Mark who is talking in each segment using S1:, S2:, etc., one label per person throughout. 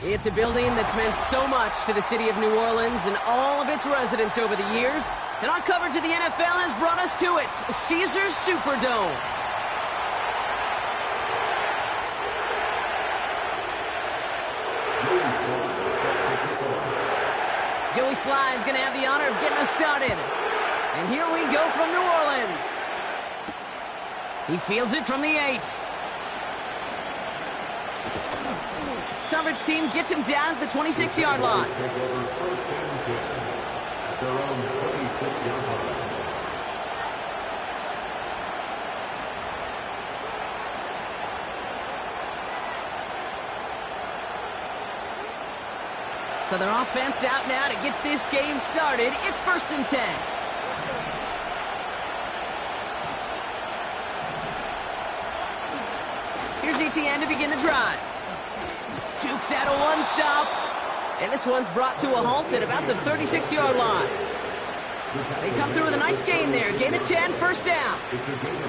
S1: It's a building that's meant so much to the city of New Orleans and all of its residents over the years. And our coverage of the NFL has brought us to it, Caesars Superdome. Joey Sly is going to have the honor of getting us started. And here we go from New Orleans. He fields it from the 8. Coverage team gets him down at the 26-yard line. So their offense out now to get this game started. It's 1st and 10. Here's ETN to begin the drive. Jukes out a one-stop, and this one's brought to a halt at about the 36-yard line. They come through with a nice gain there. Gain of 10, 1st down.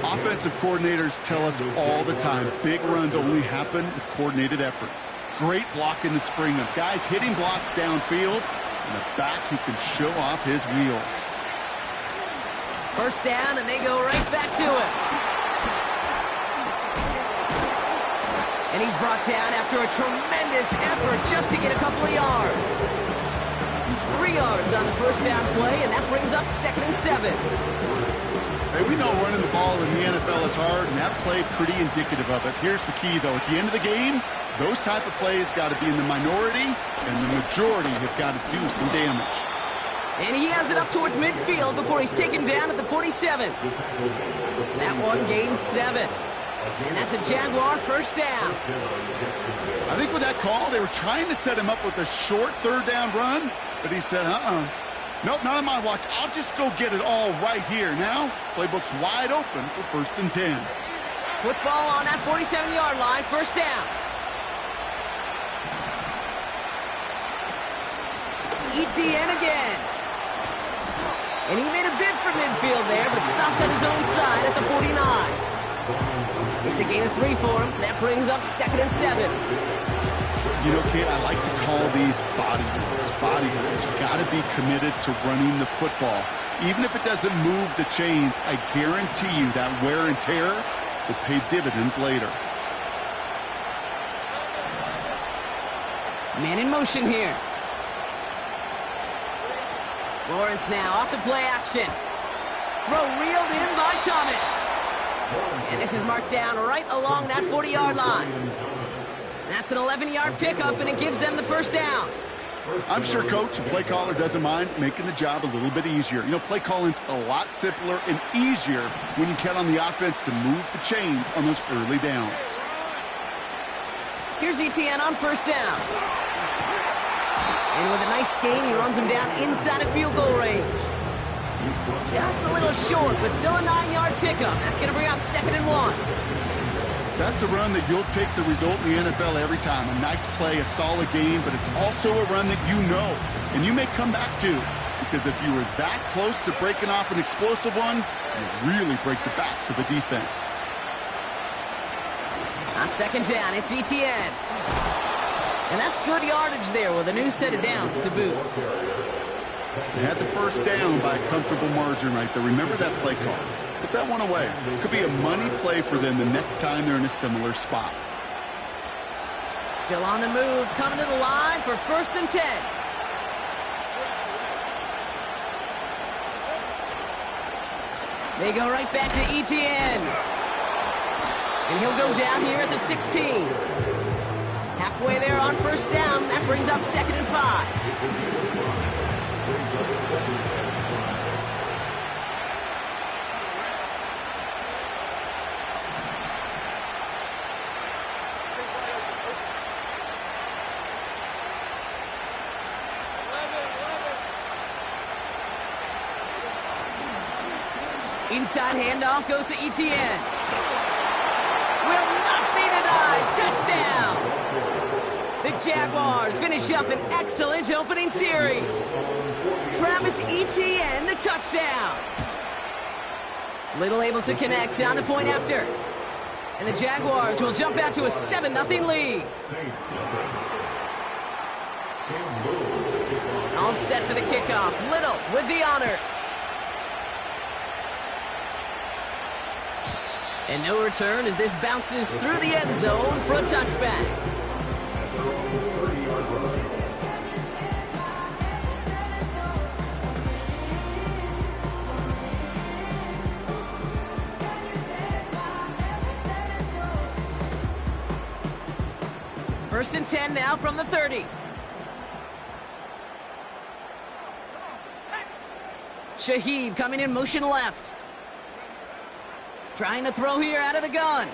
S2: Offensive coordinators tell us all the time, big runs only happen with coordinated efforts. Great block in the spring of guys hitting blocks downfield, and a back who can show off his wheels.
S1: 1st down, and they go right back to it. And he's brought down after a tremendous effort just to get a couple of yards. 3 yards on the 1st down play, and that brings up 2nd and 7.
S2: Hey, we know running the ball in the NFL is hard, and that play pretty indicative of it. Here's the key, though. At the end of the game, those type of plays got to be in the minority, and the majority have got to do some damage.
S1: And he has it up towards midfield before he's taken down at the 47. That one gains 7. And that's a Jaguar 1st down.
S2: I think with that call, they were trying to set him up with a short 3rd down run, but he said, nope, not on my watch. I'll just go get it all right here. Now, playbook's wide open for 1st and 10.
S1: Football on that 47-yard line, 1st down. ETN again. And he made a bid for midfield there, but stopped on his own side at the 49. It's a gain of 3 for him. That brings up 2nd and 7.
S2: You know, Kate, I like to call these body rules. Body rules. You got to be committed to running the football. Even if it doesn't move the chains, I guarantee you that wear and tear will pay dividends later.
S1: Man in motion here. Lawrence now off the play action. Throw reeled in by Thomas. And this is marked down right along that 40-yard line. That's an 11-yard pickup, and it gives them the 1st down.
S2: I'm sure, Coach, the play caller doesn't mind making the job a little bit easier. You know, play calling's a lot simpler and easier when you count on the offense to move the chains on those early downs.
S1: Here's ETN on 1st down. And with a nice gain, he runs him down inside of field goal range. Just a little short, but still a 9-yard pickup. That's going to bring up 2nd and 1.
S2: That's a run that you'll take the result in the NFL every time. A nice play, a solid game, but it's also a run that you know, and you may come back to. Because if you were that close to breaking off an explosive one, you really break the backs of the defense.
S1: On 2nd down, it's ETN. And that's good yardage there with a new set of downs to boot.
S2: They had the 1st down by a comfortable margin right there. Remember that play call. Put that one away. Could be a money play for them the next time they're in a similar spot.
S1: Still on the move, coming to the line for 1st and 10. They go right back to ETN. And he'll go down here at the 16. Halfway there on 1st down. That brings up 2nd and 5. Inside handoff goes to ETN. Will not be denied. Touchdown. The Jaguars finish up an excellent opening series. Travis Etienne, the touchdown. Little able to connect on the point after. And the Jaguars will jump out to a 7-0 lead. All set for the kickoff. Little with the honors. And no return as this bounces through the end zone for a touchback. First and 10 now from the 30. Shaheed coming in motion left. Trying to throw here out of the gun.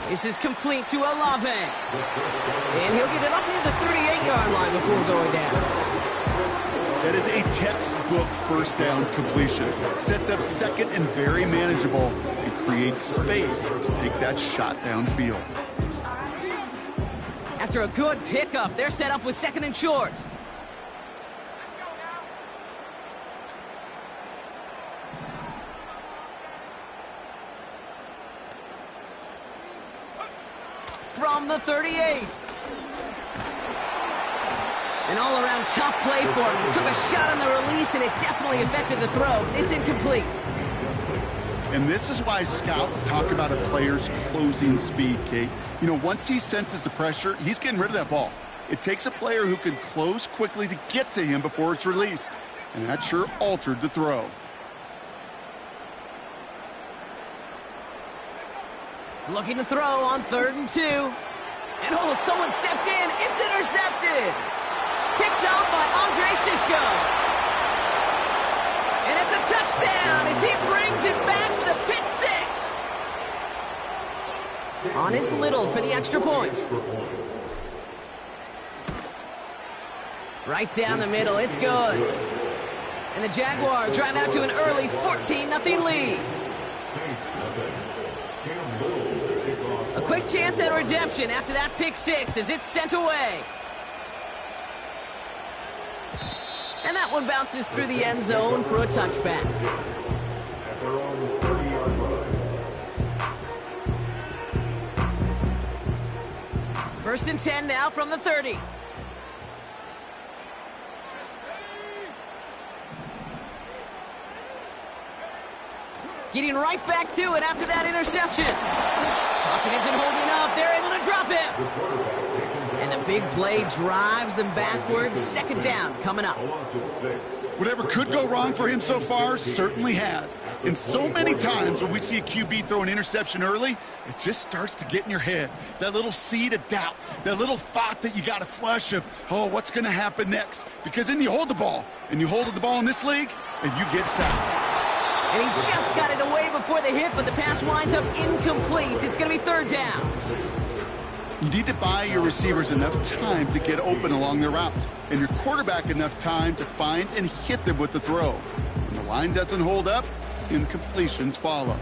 S1: This is complete to Olave. And he'll get it up near the 38-yard line before going down.
S2: That is a textbook first down completion. Sets up second and very manageable and creates space to take that shot downfield.
S1: After a good pickup, they're set up with second and short. From the 38. An all-around tough play for him. He took a shot on the release, and it definitely affected the throw. It's incomplete.
S2: And this is why scouts talk about a player's closing speed, Kate. You know, once he senses the pressure, he's getting rid of that ball. It takes a player who can close quickly to get to him before it's released. And that sure altered the throw.
S1: Looking to throw on 3rd and 2. And oh, someone stepped in. It's intercepted. Picked off by Andre Sisco. And it's a touchdown as he brings it back for the pick 6. On is Little for the extra point. Right down the middle. It's good. And the Jaguars drive out to an early 14-0 lead. A quick chance at redemption after that pick 6 as it's sent away. And that one bounces through the end zone for a touchback. First and 10 now from the 30. Getting right back to it after that interception. Pocket isn't holding up. They're able to drop him. And the big play drives them backwards. Second down coming up.
S2: Whatever could go wrong for him so far certainly has. And so many times when we see a QB throw an interception early, it just starts to get in your head. That little seed of doubt, that little thought that you got to flush of, oh, what's going to happen next? Because then you hold the ball, and you hold the ball in this league, and you get sacked.
S1: And he just got it away before the hit, but the pass winds up incomplete. It's going to be 3rd down.
S2: You need to buy your receivers enough time to get open along their route, and your quarterback enough time to find and hit them with the throw. When the line doesn't hold up, incompletions follow.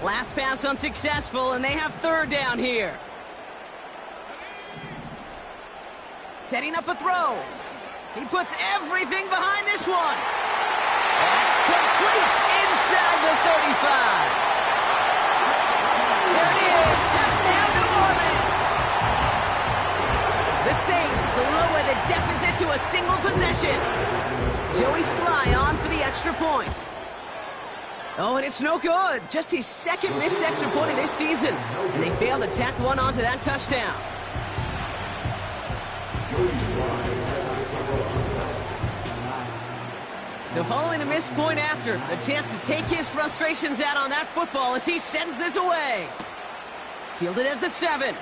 S1: Last pass unsuccessful, and they have 3rd down here. Setting up a throw. He puts everything behind this one. That's complete inside the 35. There it is. Touchdown, New Orleans. The Saints lower the deficit to a single possession. Joey Sly on for the extra point. Oh, and it's no good. Just his 2nd missed extra point of this season. And they failed to tack one onto that touchdown. So following the missed point after, a chance to take his frustrations out on that football as he sends this away. Fielded at the 7.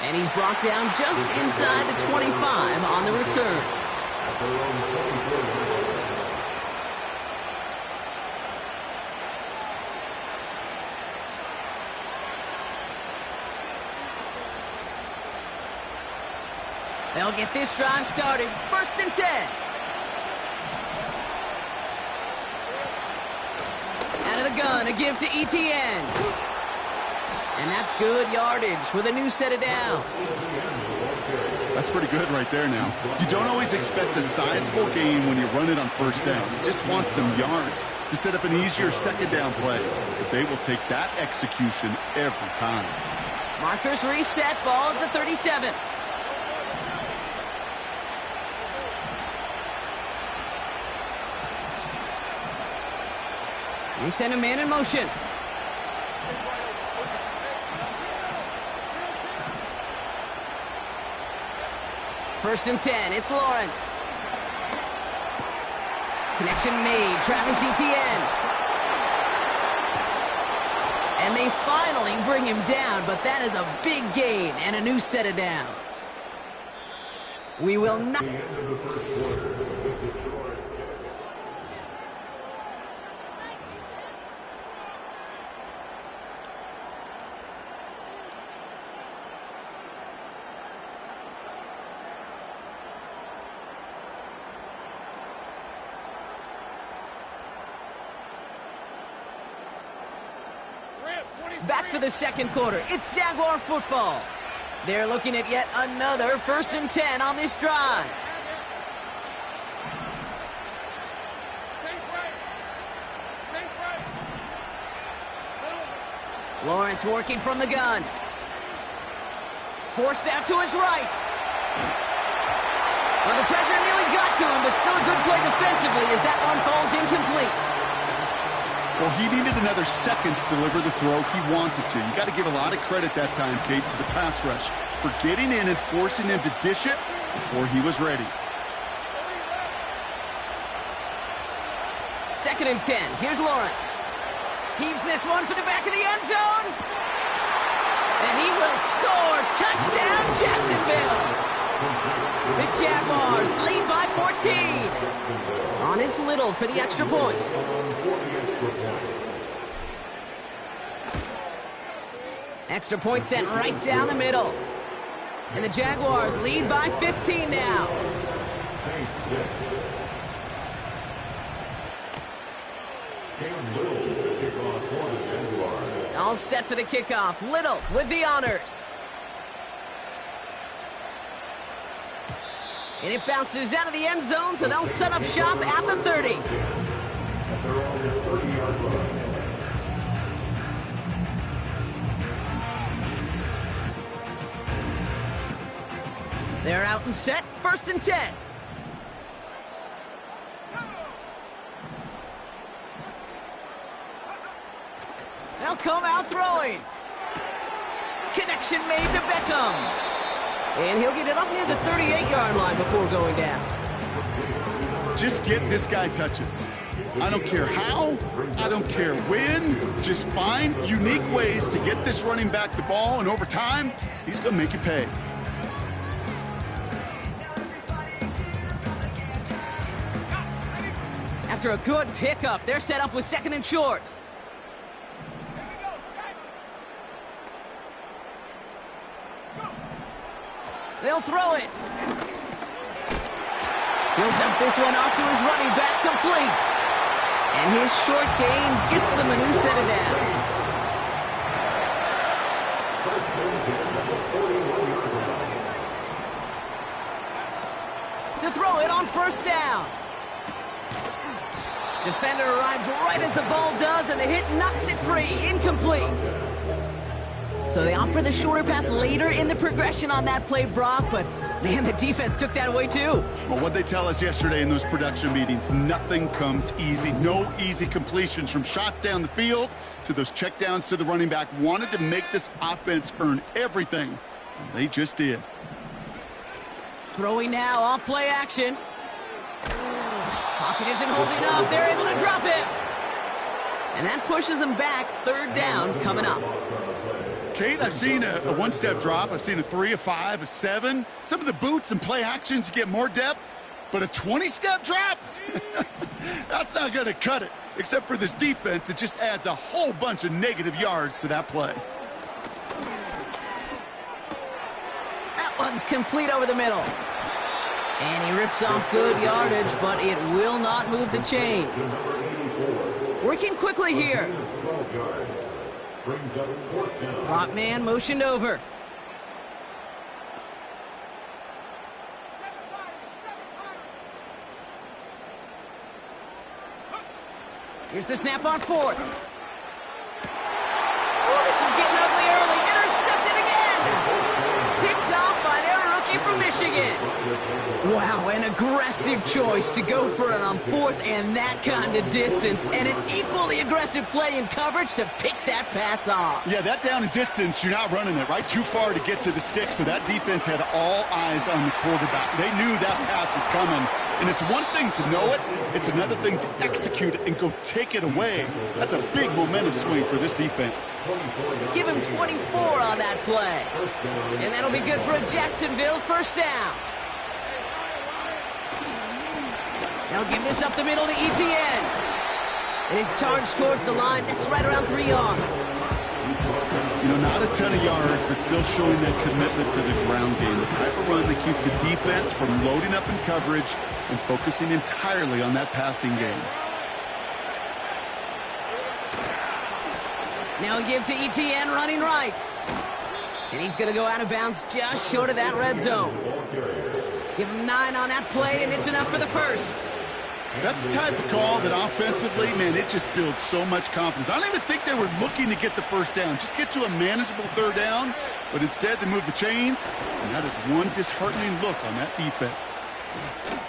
S1: And he's brought down just inside the 25 on the return. They'll get this drive started. 1st and 10. Out of the gun, a give to ETN. And that's good yardage with a new set of downs.
S2: That's pretty good right there now. You don't always expect a sizable gain when you run it on 1st down. You just want some yards to set up an easier 2nd down play. But they will take that execution every time.
S1: Markers reset, ball at the 37. They send a man in motion. First and 10, it's Lawrence. Connection made, Travis Etienne. And they finally bring him down, but that is a big gain and a new set of downs. We will not... Back for the 2nd quarter. It's Jaguar football. They're looking at yet another 1st and 10 on this drive. Lawrence working from the gun. Forced out to his right. Well, the pressure nearly got to him, but still a good play defensively as that one falls incomplete.
S2: Well, he needed another second to deliver the throw he wanted to. You got to give a lot of credit that time, Kate, to the pass rush for getting in and forcing him to dish it before he was ready.
S1: 2nd and 10. Here's Lawrence. Heaves this one for the back of the end zone. And he will score. Touchdown, Jacksonville. The Jaguars lead by 14. On is Little for the extra point. Extra point sent right down the middle. And the Jaguars lead by 15 now. All set for the kickoff. Little with the honors. And it bounces out of the end zone, so they'll set up shop at the 30. They're out and set. 1st and 10. They'll come out throwing. Connection made to Beckham. And he'll get it up near the 38-yard line before going down.
S2: Just get this guy touches. I don't care how, I don't care when. Just find unique ways to get this running back the ball, and over time, he's going to make you pay.
S1: After a good pickup, they're set up with 2nd and short. They'll throw it. He'll dump this one off to his running back, complete. And his short gain gets them a new set of downs. To throw it on 1st down. Defender arrives right as the ball does, and the hit knocks it free. Incomplete. So they opt for the shorter pass later in the progression on that play, Brock, but man, the defense took that away too.
S2: Well, what they tell us yesterday in those production meetings, nothing comes easy. No easy completions, from shots down the field to those checkdowns to the running back. Wanted to make this offense earn everything, and they just did.
S1: Throwing now, off play action. Pocket isn't holding up. They're able to drop him. And that pushes them back. 3rd down coming up.
S2: Kate, I've seen a one-step drop. I've seen a 3, a 5, a 7. Some of the boots and play actions get more depth, but a 20-step drop? That's not going to cut it. Except for this defense, it just adds a whole bunch of negative yards to that play.
S1: That runs complete over the middle. And he rips off good yardage, but it will not move the chains. Working quickly here. Slot man motioned over. Here's the snap on fourth. Oh, this is getting ugly early. Intercepted again. Picked off by their rookie from Michigan. Wow, an aggressive choice to go for it on fourth and that kind of distance. And an equally aggressive play in coverage to pick that pass off.
S2: Yeah, that down and distance, you're not running it, right? Too far to get to the stick, so that defense had all eyes on the quarterback. They knew that pass was coming. And it's one thing to know it, it's another thing to execute it and go take it away. That's a big momentum swing for this defense.
S1: Give him 24 on that play. And that'll be good for a Jacksonville first down. Now give this up the middle to Etienne. And he's charged towards the line. That's right around 3 yards.
S2: You know, not a ton of yards, but still showing that commitment to the ground game. The type of run that keeps the defense from loading up in coverage and focusing entirely on that passing game.
S1: Now give to Etienne running right. And he's going to go out of bounds just short of that red zone. Give him 9 on that play, and it's enough for the first.
S2: That's the type of call that offensively, man, it just builds so much confidence. I don't even think they were looking to get the first down. Just get to a manageable third down, but instead they move the chains, and that is one disheartening look on that defense.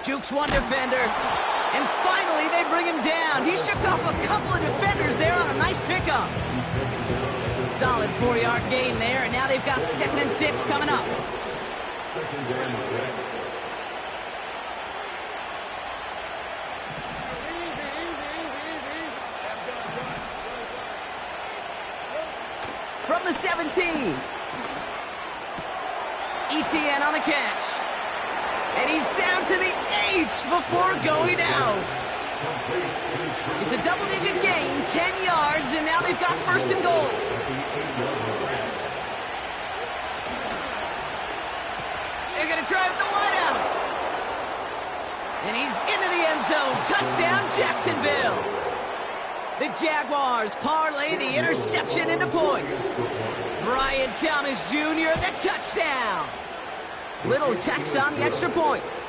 S1: Jukes one defender, and finally they bring him down. He shook off a couple of defenders there on a nice pickup. Solid 4-yard gain there, and now they've got 2nd and 6 coming up. From the 17. Etienne on the catch. And he's down to the 8 before going out. It's a double-digit gain, 10 yards, and now they've got 1st and goal. They're going to try with the wideout. And he's into the end zone. Touchdown, Jacksonville. The Jaguars parlay the interception into points. Brian Thomas Jr., the touchdown. Little tax on the extra point.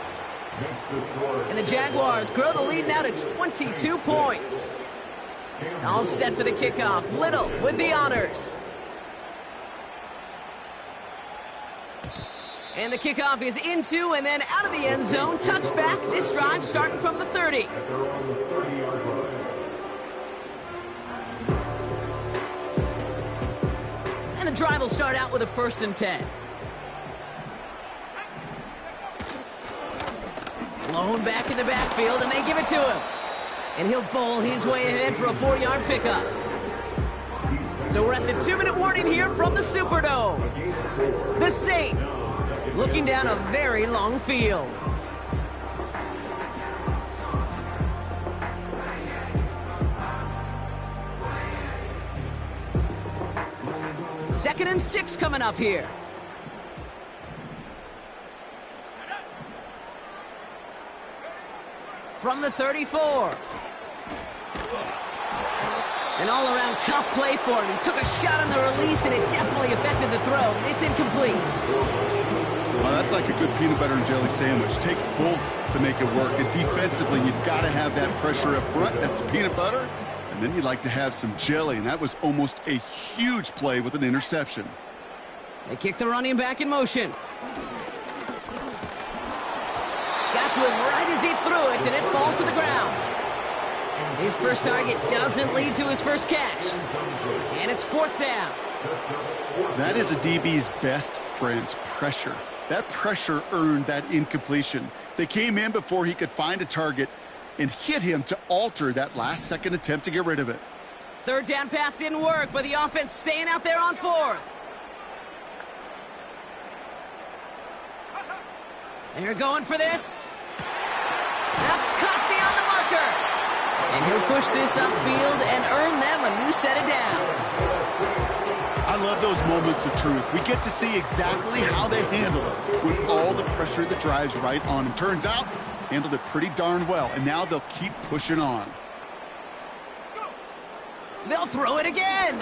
S1: And the Jaguars grow the lead now to 22 points. All set for the kickoff. Little with the honors. And the kickoff is into and then out of the end zone. Touchback. This drive starting from the 30. And the drive will start out with a 1st and 10. Blown back in the backfield, and they give it to him. And he'll bowl his way ahead for a 4-yard pickup. So we're at the 2-minute warning here from the Superdome. The Saints looking down a very long field. Second and 6 coming up here. From the 34. An all-around tough play for him. He took a shot on the release, and it definitely affected the throw. It's incomplete.
S2: Well, that's like a good peanut butter and jelly sandwich. It takes both to make it work. And defensively, you've got to have that pressure up front. That's peanut butter. And then you'd like to have some jelly, and that was almost a huge play with an interception.
S1: They kick the running back in motion. Got to him right as he threw it, and it falls to the ground. His first target doesn't lead to his first catch. And it's 4th down.
S2: That is a DB's best friend, pressure. That pressure earned that incompletion. They came in before he could find a target and hit him to alter that last-second attempt to get rid of it.
S1: 3rd down pass didn't work, but the offense staying out there on 4th. They're going for this. That's caught beyond the marker. And he'll push this upfield and earn them a new set of downs.
S2: I love those moments of truth. We get to see exactly how they handle it with all the pressure that drives right on them. Turns out, handled it pretty darn well, and now they'll keep pushing on.
S1: They'll throw it again.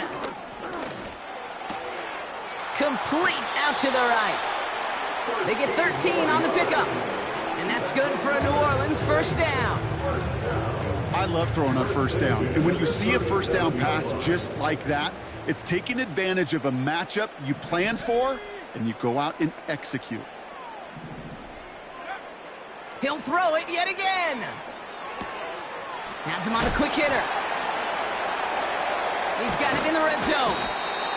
S1: Complete out to the right. They get 13 on the pickup. And that's good for a New Orleans first down.
S2: I love throwing on first down. And when you see a first down pass just like that, it's taking advantage of a matchup you plan for, and you go out and execute.
S1: He'll throw it yet again. Has him on a quick hitter. He's got it in the red zone.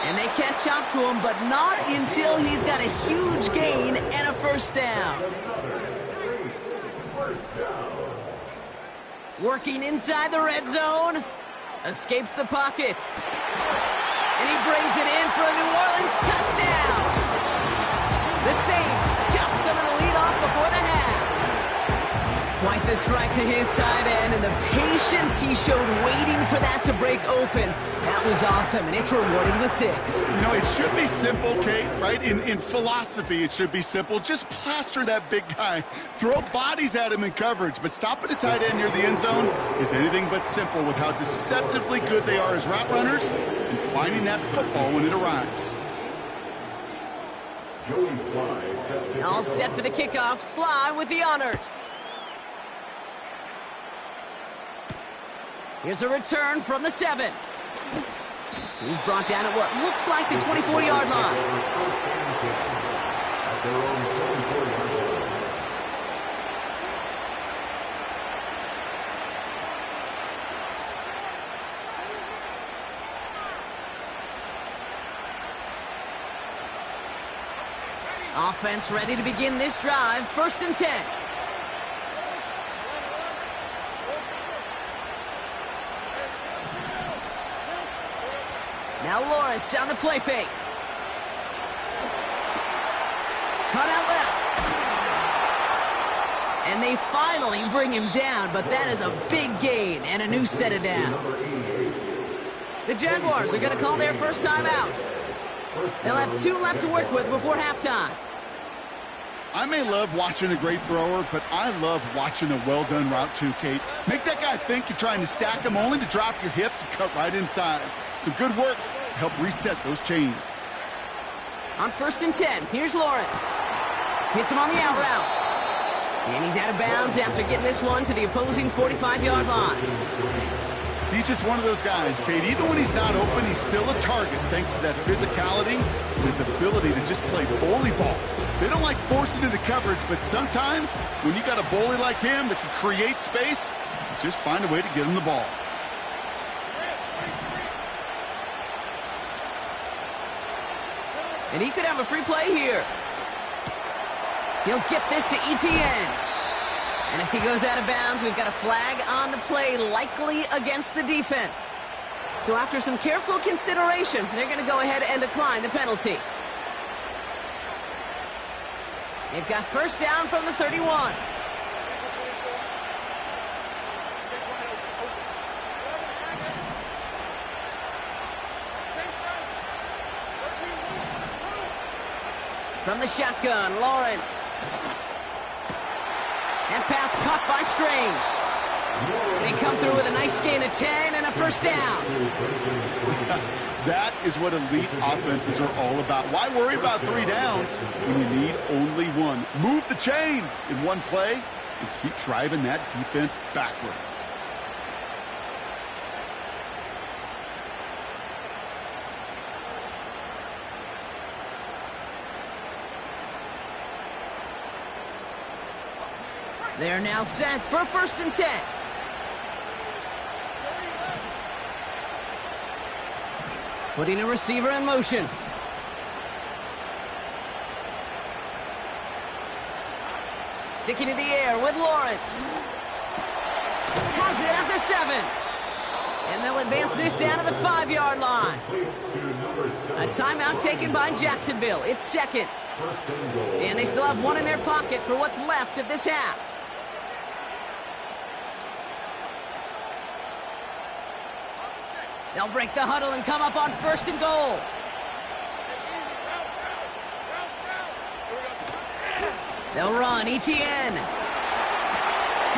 S1: And they catch up to him, but not until he's got a huge gain and a first down. Working inside the red zone. Escapes the pocket. And he brings it in for a New Orleans touchdown. The Saints chop some of the lead off before the half. Quite the strike to his tight end, and the patience he showed waiting for that to break open. That was awesome, and it's rewarded with 6.
S2: You know, it should be simple, Kate, right? In philosophy, it should be simple. Just plaster that big guy. Throw bodies at him in coverage, but stopping a tight end near the end zone is anything but simple with how deceptively good they are as route runners and finding that football when it arrives.
S1: All set for the kickoff. Sly with the honors. Here's a return from the 7. He's brought down at what looks like the 24-yard line. Offense ready to begin this drive. 1st and 10. Now Lawrence on the play fake. Cut out left. And they finally bring him down, but that is a big gain and a new set of downs. The Jaguars are going to call their first time out. They'll have 2 left to work with before halftime.
S2: I may love watching a great thrower, but I love watching a well-done route too, Kate. Make that guy think you're trying to stack him only to drop your hips and cut right inside. Some good work to help reset those chains.
S1: On 1st and 10, here's Lawrence. Hits him on the out route. And he's out of bounds after getting this one to the opposing 45-yard line.
S2: He's just one of those guys, Kate. Even when he's not open, he's still a target thanks to that physicality and his ability to just play bully ball. They don't like forcing into coverage, but sometimes when you got a bully like him that can create space, you just find a way to get him the ball.
S1: And he could have a free play here. He'll get this to Etienne. And as he goes out of bounds, we've got a flag on the play, likely against the defense. So after some careful consideration, they're going to go ahead and decline the penalty. They've got first down from the 31. From the shotgun, Lawrence. That pass caught by Strange. They come through with a nice gain of 10 and a first down.
S2: That is what elite offenses are all about. Why worry about 3 downs when you need only 1? Move the chains in one play and keep driving that defense backwards.
S1: They're now set for 1st and 10. Putting a receiver in motion. Sticking to the air with Lawrence. Has it at the 7. And they'll advance this down to the 5-yard line. A timeout taken by Jacksonville. It's 2nd. And they still have 1 in their pocket for what's left of this half. They'll break the huddle and come up on 1st and goal. They'll run. ETN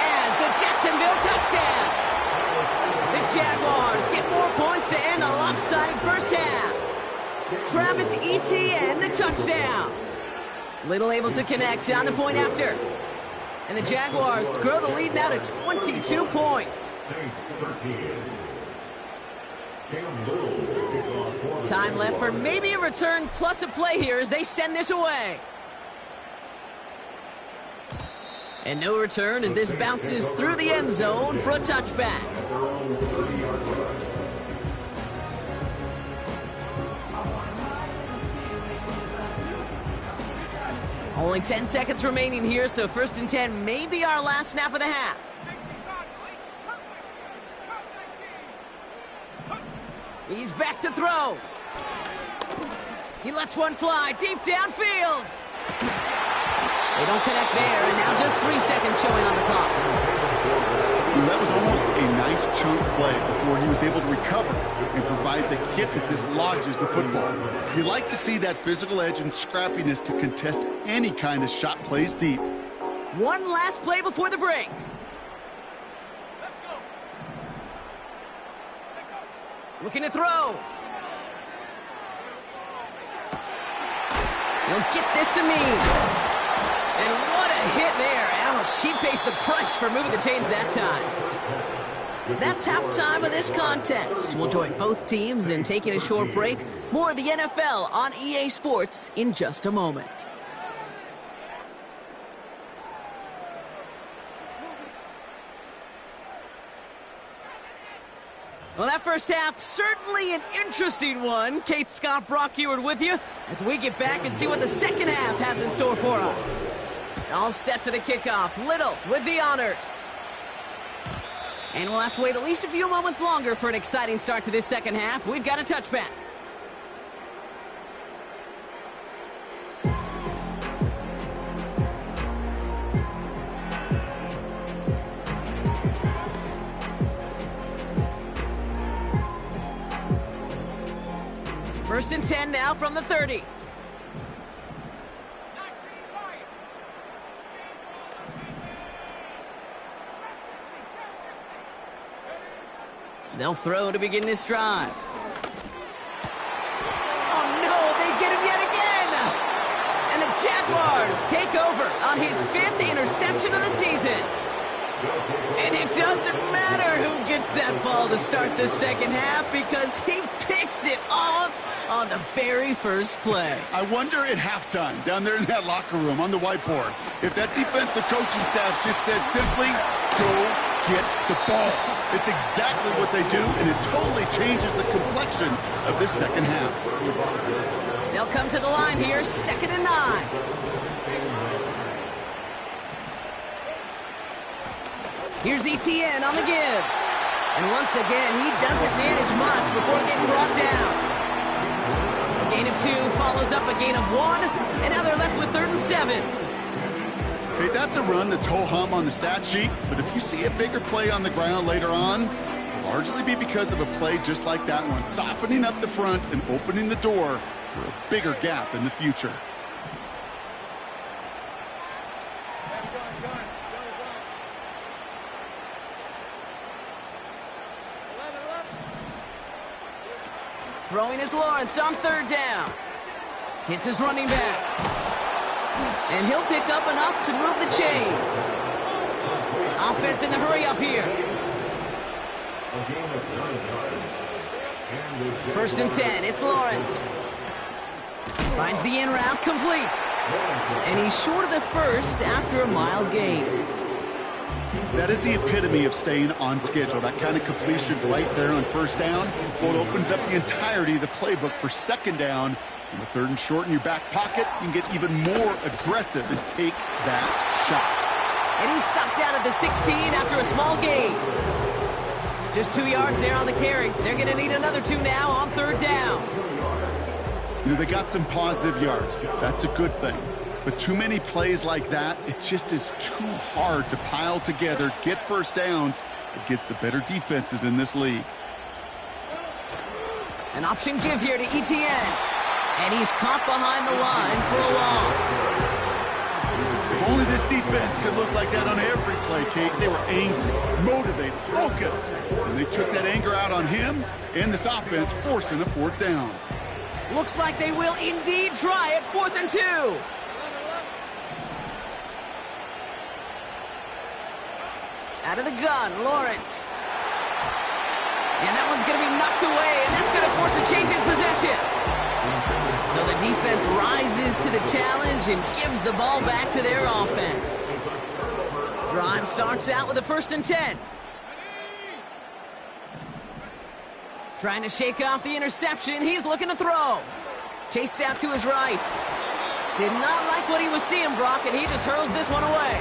S1: has the Jacksonville touchdown. The Jaguars get more points to end a lopsided first half. Travis Etienne, the touchdown. Little able to connect on the point after. And the Jaguars grow the lead now to 22 points. Time left for maybe a return plus a play here as they send this away. And no return as this bounces through the end zone for a touchback. Only 10 seconds remaining here, so 1st and 10 may be our last snap of the half. He's back to throw. He lets one fly deep downfield. They don't connect there, and now just 3 seconds showing on the clock.
S2: That was almost a nice chunk play before he was able to recover and provide the hit that dislodges the football. You like to see that physical edge and scrappiness to contest any kind of shot plays deep.
S1: One last play before the break. Looking to throw. He'll get this to Means. And what a hit there. Ouch, she pays the price for moving the chains that time. That's halftime of this contest. We'll join both teams in taking a short break. More of the NFL on EA Sports in just a moment. Well, that first half, certainly an interesting one. Kate Scott, Brock Eward with you as we get back and see what the second half has in store for us. All set for the kickoff. Little with the honors. And we'll have to wait at least a few moments longer for an exciting start to this second half. We've got a touchback. First and 10 now from the 30. They'll throw to begin this drive. Oh no, they get him yet again! And the Jaguars take over on his 5th interception of the season. And it doesn't matter who gets that ball to start the second half because he picks it off on the very first play.
S2: I wonder at halftime, down there in that locker room on the whiteboard, if that defensive coaching staff just said simply, go get the ball. It's exactly what they do, and it totally changes the complexion of this second half.
S1: They'll come to the line here, 2nd and 9. Here's ETN on the give. And once again, he doesn't manage much before getting brought down. A gain of 2 follows up a gain of 1, and now they're left with 3rd and 7.
S2: Okay, that's a run that's ho-hum on the stat sheet, but if you see a bigger play on the ground later on, it'll largely be because of a play just like that one, softening up the front and opening the door for a bigger gap in the future.
S1: Throwing is Lawrence on 3rd down. Hits his running back. And he'll pick up enough to move the chains. Offense in the hurry up here. 1st and 10, it's Lawrence. Finds the in route complete. And he's short of the first after a mile gain.
S2: That is the epitome of staying on schedule. That kind of completion right there on 1st down. Well, it opens up the entirety of the playbook for 2nd down. In the 3rd and short in your back pocket, you can get even more aggressive and take that shot.
S1: And he's stopped out at the 16 after a small gain. Just 2 yards there on the carry. They're going to need another 2 now on 3rd down.
S2: You know, they got some positive yards. That's a good thing. But too many plays like that, it just is too hard to pile together, get 1st downs against the better defenses in this league.
S1: An option give here to ETN. And he's caught behind the line for a loss.
S2: They've Only this defense could look like that on every play, Kate. They were angry, motivated, focused. And they took that anger out on him and this offense, forcing a fourth down.
S1: Looks like they will indeed try it. 4th and 2. Out of the gun, Lawrence. And that one's going to be knocked away, and that's going to force a change in possession. So the defense rises to the challenge and gives the ball back to their offense. Drive starts out with a 1st and 10. Trying to shake off the interception. He's looking to throw. Chased out to his right. Did not like what he was seeing, Brock, and he just hurls this one away.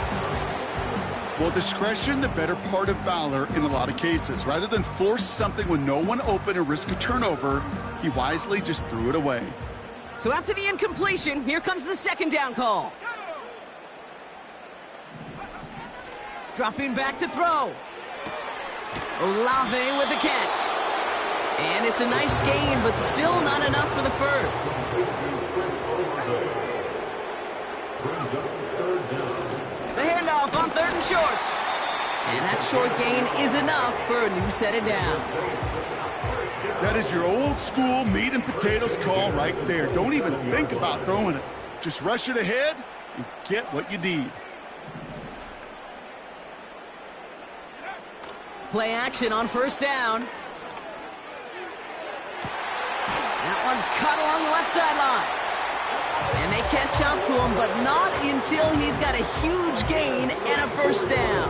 S2: Well, discretion, the better part of valor in a lot of cases. Rather than force something with no one open and risk a turnover, he wisely just threw it away.
S1: So after the incompletion, here comes the 2nd down call. Dropping back to throw. Olave with the catch. And it's a nice gain, but still not enough for the first. The handoff on 3rd and short. And that short gain is enough for a new set of downs.
S2: That is your old school meat and potatoes call right there. Don't even think about throwing it. Just rush it ahead and get what you need.
S1: Play action on 1st down. That one's cut along the left sideline. And they catch up to him, but not until he's got a huge gain and a 1st down.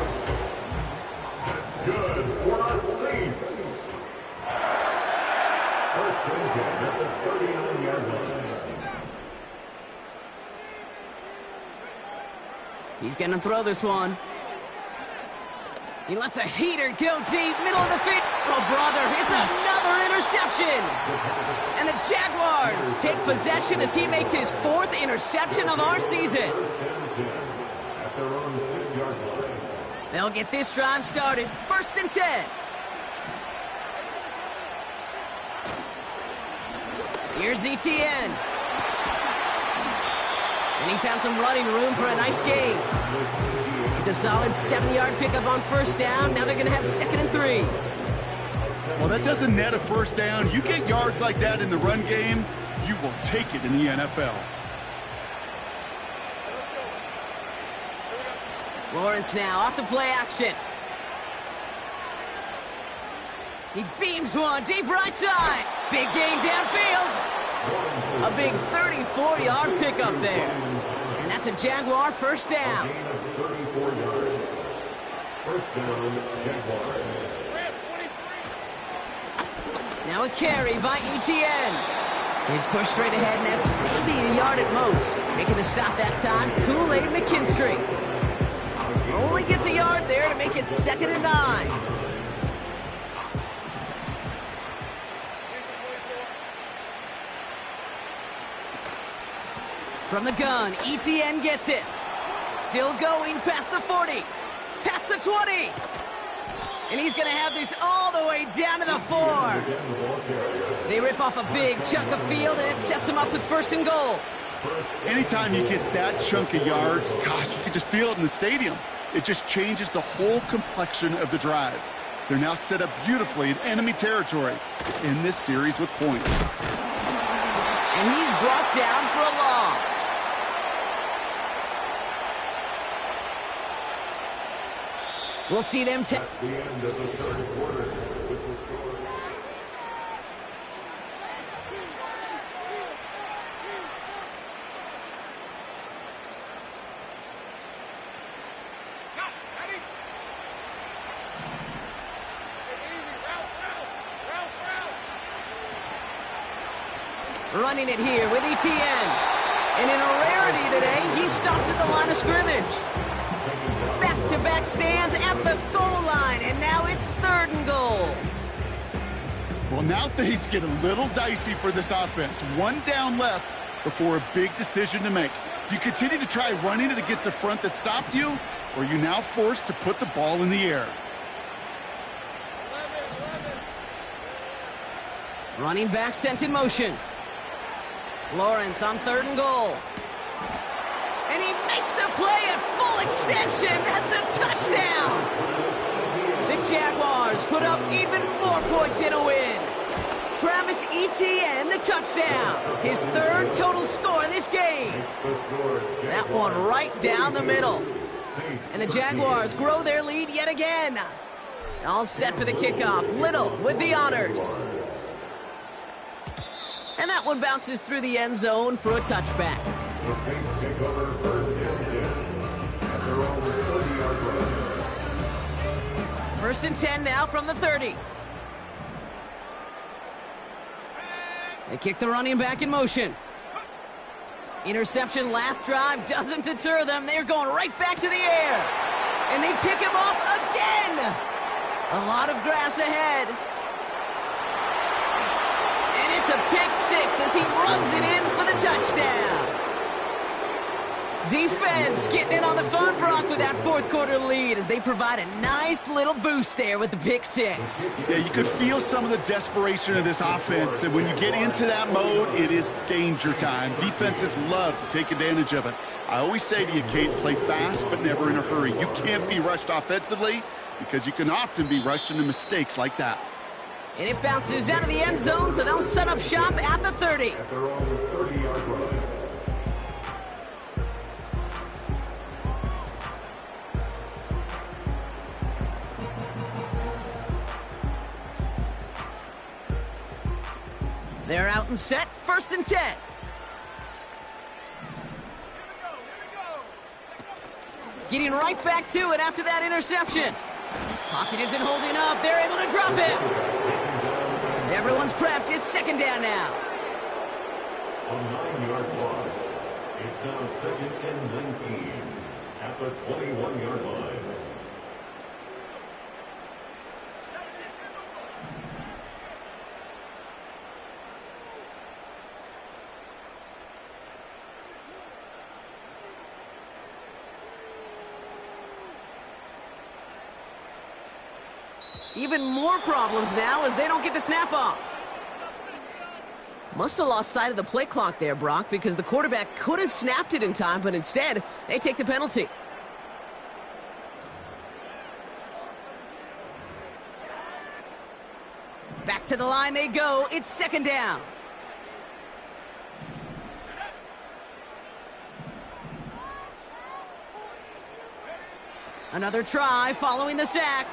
S3: That's good for the Saints. 1st and 10 at the 39-yard line.
S1: He's going to throw this one. He lets a heater go deep, middle of the field. Oh, brother, it's another interception. And the Jaguars take possession as he makes his 4th interception of our season.
S3: At their own 6-yard line.
S1: They'll get this drive started. 1st and 10. Here's ETN. And he found some running room for a nice gain. It's a solid 7-yard pickup on 1st down. Now they're going to have 2nd and 3.
S2: Well, that doesn't net a 1st down. You get yards like that in the run game, you will take it in the NFL.
S1: Lawrence now off the play action. He beams one deep right side. Big gain downfield. A big 34-yard pickup there. And that's a Jaguar 1st down.
S3: 34 yards. 1st down, Jaguars.
S1: Now a carry by ETN. He's pushed straight ahead, and that's maybe a yard at most. Making the stop that time, Kool-Aid McKinstry. Only gets a yard there to make it 2nd and 9. From the gun, ETN gets it. Still going past the 40, past the 20. And he's going to have this all the way down to the 4. They rip off a big chunk of field, and it sets them up with 1st and goal.
S2: Anytime you get that chunk of yards, gosh, you can just feel it in the stadium. It just changes the whole complexion of the drive. They're now set up beautifully in enemy territory in this series with points.
S1: And he's brought down for a loss. We'll see them take.
S3: That's the end of the 3rd quarter. With the score.
S1: Running it here with ETN. And in a rarity today, he's stopped at the line of scrimmage. Back-to-back stands at the goal line, and now it's 3rd and goal.
S2: Well, now things get a little dicey for this offense. 1 down left before a big decision to make. Do you continue to try running it against a front that stopped you, or are you now forced to put the ball in the air?
S1: Running back sent in motion. Lawrence on 3rd and goal. And he makes the play at full extension. That's a touchdown. The Jaguars put up even more points in a win. Travis Etienne, the touchdown. His third total score in this game. That one right down the middle. And the Jaguars grow their lead yet again. All set for the kickoff. Little with the honors. And that one bounces through the end zone for a touchback.
S3: The Saints take over first and 10 at their own 30-yard line.
S1: First and 10 now from the 30. They kick the running back in motion. Interception last drive doesn't deter them. They're going right back to the air. And they pick him off again. A lot of grass ahead. And it's a pick six as he runs it in for the touchdown. Defense getting in on the fun, Brock, with that fourth quarter lead as they provide a nice little boost there with the pick six.
S2: Yeah, you could feel some of the desperation of this offense, and when you get into that mode, it is danger time. Defenses love to take advantage of it. I always say to you, Kate, play fast but never in a hurry. You can't be rushed offensively because you can often be rushed into mistakes like that.
S1: And it bounces out of the end zone, so they'll set up shop at the 30.
S3: At their own 30-yard line.
S1: They're out and set, first and 10. Getting right back to it after that interception. Pocket isn't holding up. They're able to drop him. Everyone's prepped. It's second down now.
S3: A 9-yard loss. It's now second and 19 at the 21-yard line.
S1: Even more problems now as they don't get the snap off. Must have lost sight of the play clock there, Brock, because the quarterback could have snapped it in time, but instead, they take the penalty. Back to the line they go. It's second down. Another try following the sack.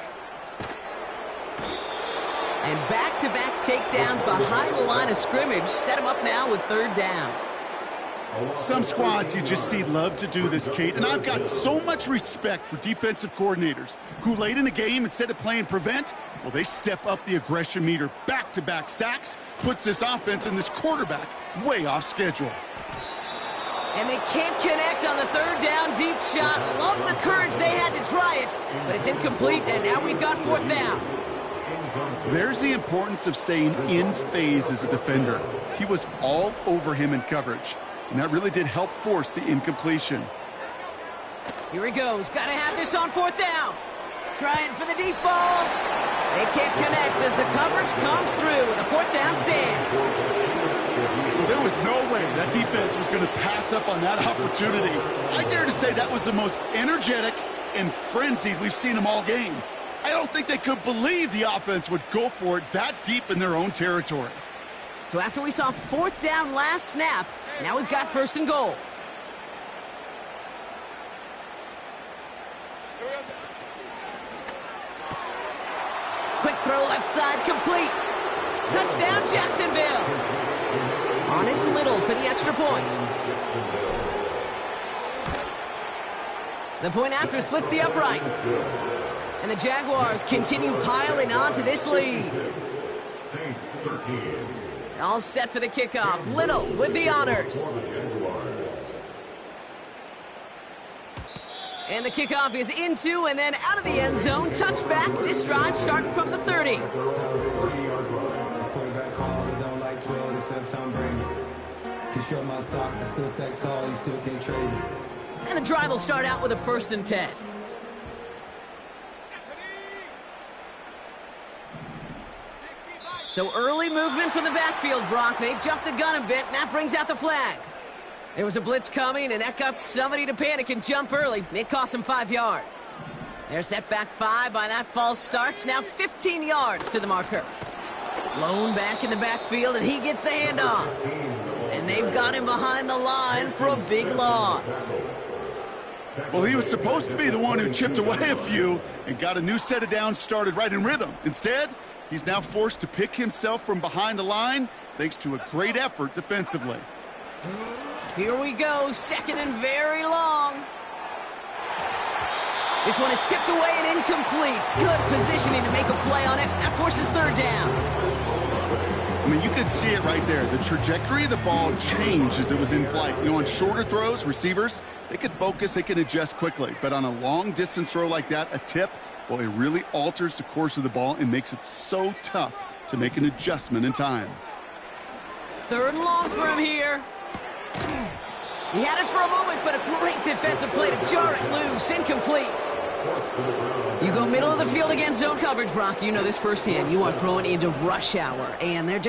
S1: And back-to-back takedowns behind the line of scrimmage set him up now with third down.
S2: Some squads you just see love to do this, Kate, and I've got so much respect for defensive coordinators who late in the game, instead of playing prevent, well, they step up the aggression meter. Back-to-back sacks puts this offense and this quarterback way off schedule.
S1: And they can't connect on the third down deep shot. Love the courage they had to try it, but it's incomplete, and now we've got fourth down.
S2: There's the importance of staying in phase as a defender. He was all over him in coverage, and that really did help force the incompletion.
S1: Here he goes. Got to have this on fourth down. Trying for the deep ball. They can't connect as the coverage comes through with a fourth down stand.
S2: Well, there was no way that defense was going to pass up on that opportunity. I dare to say that was the most energetic and frenzied we've seen them all game. I don't think they could believe the offense would go for it that deep in their own territory.
S1: So after we saw fourth down last snap, now we've got first and goal. Quick throw left side, complete. Touchdown, Jacksonville. On is Little for the extra point. The point after splits the uprights. And the Jaguars continue piling on to this lead.
S3: Saints 13.
S1: All set for the kickoff. Little with the honors. And the kickoff is into and then out of the end zone. Touchback. This drive starting from the 30.
S4: Quarterback calls, I don't like 12 except Tom Brady. Can show my stock, I still stack tall, you still can't trade me.
S1: And the drive will start out with a first and 10. So early movement from the backfield, Brock. They jumped the gun a bit, and that brings out the flag. There was a blitz coming, and that got somebody to panic and jump early. It cost him 5 yards. They're set back 5 by that false start. Now 15 yards to the marker. Lone back in the backfield, and he gets the handoff. And they've got him behind the line for a big loss.
S2: Well, he was supposed to be the one who chipped away a few and got a new set of downs started right in rhythm. Instead, he's now forced to pick himself from behind the line thanks to a great effort defensively.
S1: Here we go, second and very long. This one is tipped away and incomplete. Good positioning to make a play on it. That forces third down.
S2: I mean, you could see it right there. The trajectory of the ball changed as it was in flight. You know, on shorter throws, receivers, they can focus, they can adjust quickly. But on a long-distance throw like that, a tip, well, it really alters the course of the ball and makes it so tough to make an adjustment in time.
S1: Third and long for him here. He had it for a moment, but a great defensive play to jar it loose. Incomplete. You go middle of the field against zone coverage, Brock. You know this firsthand. You are throwing into rush hour, and there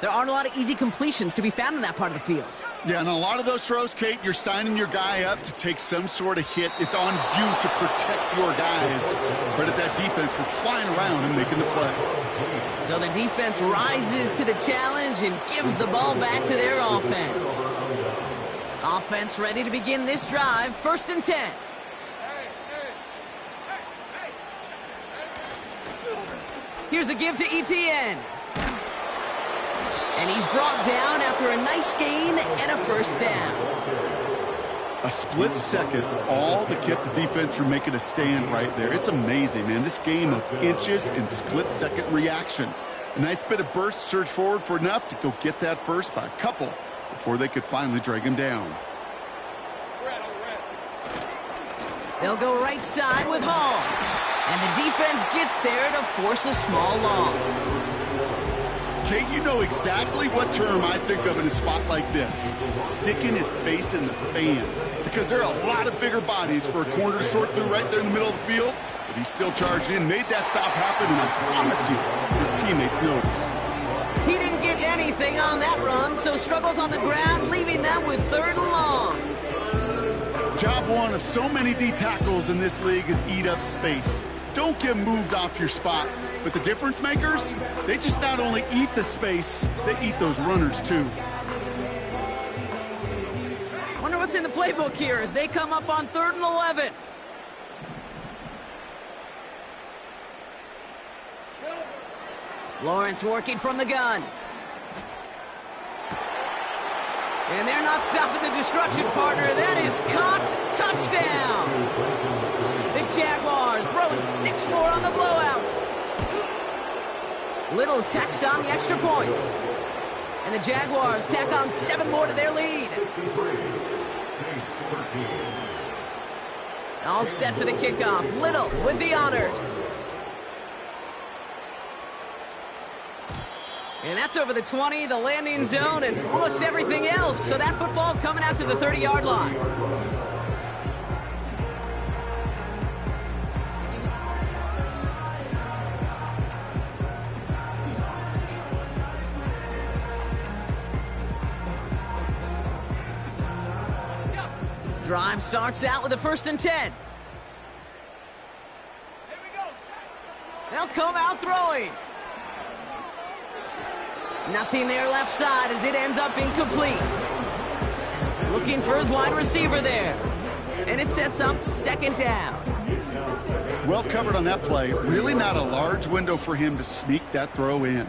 S1: aren't a lot of easy completions to be found in that part of the field.
S2: Yeah, and a lot of those throws, Kate, you're signing your guy up to take some sort of hit. It's on you to protect your guys. Credit that defense for flying around and making the play.
S1: So the defense rises to the challenge and gives the ball back to their offense. Offense ready to begin this drive. 1st and 10. Here's a give to ETN. And he's brought down after a nice gain and a first down.
S2: A split second, all that kept the defense from making a stand right there. It's amazing, man. This game of inches and split-second reactions. A nice bit of burst, surge forward for enough to go get that first by a couple before they could finally drag him down.
S1: They'll go right side with Hall. And the defense gets there to force a small loss.
S2: Kate, you know exactly what term I think of in a spot like this. Sticking his face in the fan. Because there are a lot of bigger bodies for a corner to sort through right there in the middle of the field. But he still charged in, made that stop happen, and I promise you, his teammates notice.
S1: He didn't get anything on that run, so struggles on the ground, leaving them with 3rd and long.
S2: Job one of so many D tackles in this league is eat up space. Don't get moved off your spot. But the difference makers, they just not only eat the space, they eat those runners too.
S1: Wonder what's in the playbook here as they come up on 3rd and 11. Lawrence working from the gun. And they're not stopping the destruction, partner. That is caught. Touchdown. The Jaguars throwing 6 more on the blowout. Little tacks on the extra point. And the Jaguars tack on 7 more to their lead. All set for the kickoff. Little with the honors. And that's over the 20, the landing zone, and almost everything else. So that football coming out to the 30-yard line. Drive starts out with a 1st and 10. They'll come out throwing. Nothing there left side as it ends up incomplete. Looking for his wide receiver there. And it sets up 2nd down.
S2: Well covered on that play. Really not a large window for him to sneak that throw in.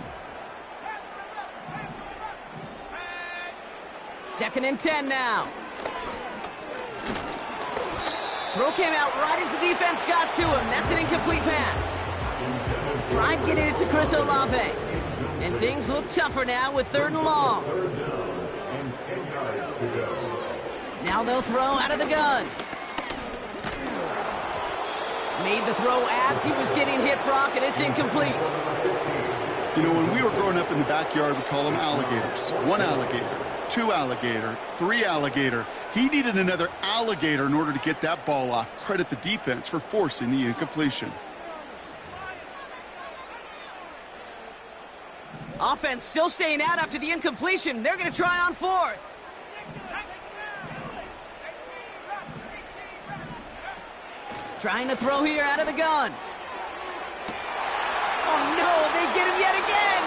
S1: 2nd and 10 now. Throw came out right as the defense got to him. That's an incomplete pass. Tried getting it to Chris Olave. And things look tougher now with 3rd and long. Now they'll throw out of the gun. Made the throw as he was getting hit, Brock, and it's incomplete.
S2: You know, when we were growing up in the backyard, we call them alligators. 1 alligator, 2 alligator, 3 alligator. He needed another alligator in order to get that ball off. Credit the defense for forcing the incompletion.
S1: Offense still staying out after the incompletion. They're going to try on 4th. Trying to throw here out of the gun. Oh no, they get him yet again!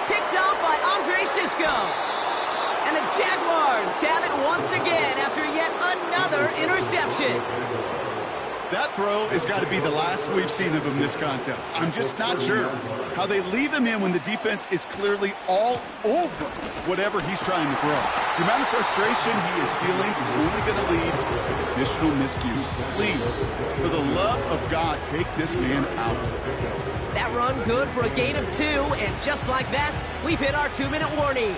S1: Picked off by Andre Sisco. And the Jaguars have it once again after yet another interception.
S2: That throw has got to be the last we've seen of him this contest. I'm just not sure how they leave him in when the defense is clearly all over whatever he's trying to throw. The amount of frustration he is feeling is only going to lead to additional miscues. Please, for the love of God, take this man out.
S1: That run good for a gain of 2, and just like that, we've hit our 2-minute warning.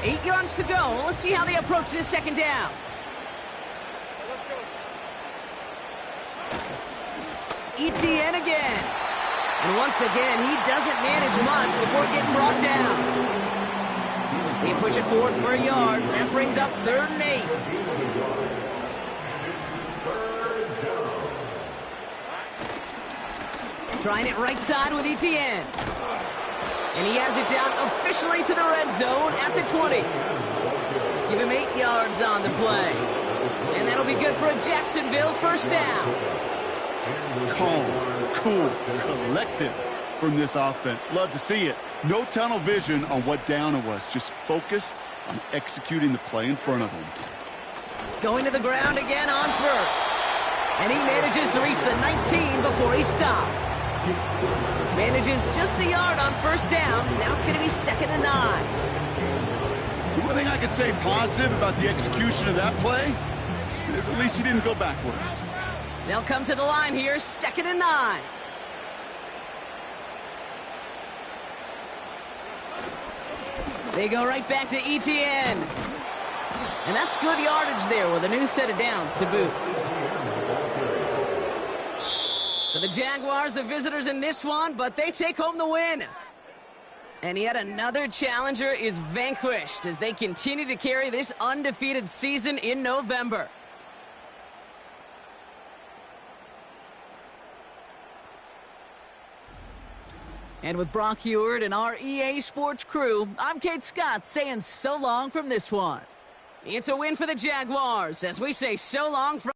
S1: Eight yards to go. Let's see how they approach this second down. ETN again. And once again, he doesn't manage much before getting brought down. They push it forward for a yard. That brings up 3rd and 8. Trying it right side with ETN. And he has it down officially to the red zone at the 20. Give him 8 yards on the play. And that'll be good for a Jacksonville first down.
S2: Calm, cool, collected from this offense. Love to see it. No tunnel vision on what down it was. Just focused on executing the play in front of him.
S1: Going to the ground again on first. And he manages to reach the 19 before he stopped. Manages just a yard on first down. Now it's going to be 2nd and 9.
S2: The one thing I could say positive about the execution of that play is at least he didn't go backwards.
S1: They'll come to the line here, 2nd and 9. They go right back to ETN. And that's good yardage there with a new set of downs to boot. So the Jaguars, the visitors in this one, but they take home the win. And yet another challenger is vanquished as they continue to carry this undefeated season in November. And with Brock Heward and our EA Sports crew, I'm Kate Scott saying so long from this one. It's a win for the Jaguars as we say so long from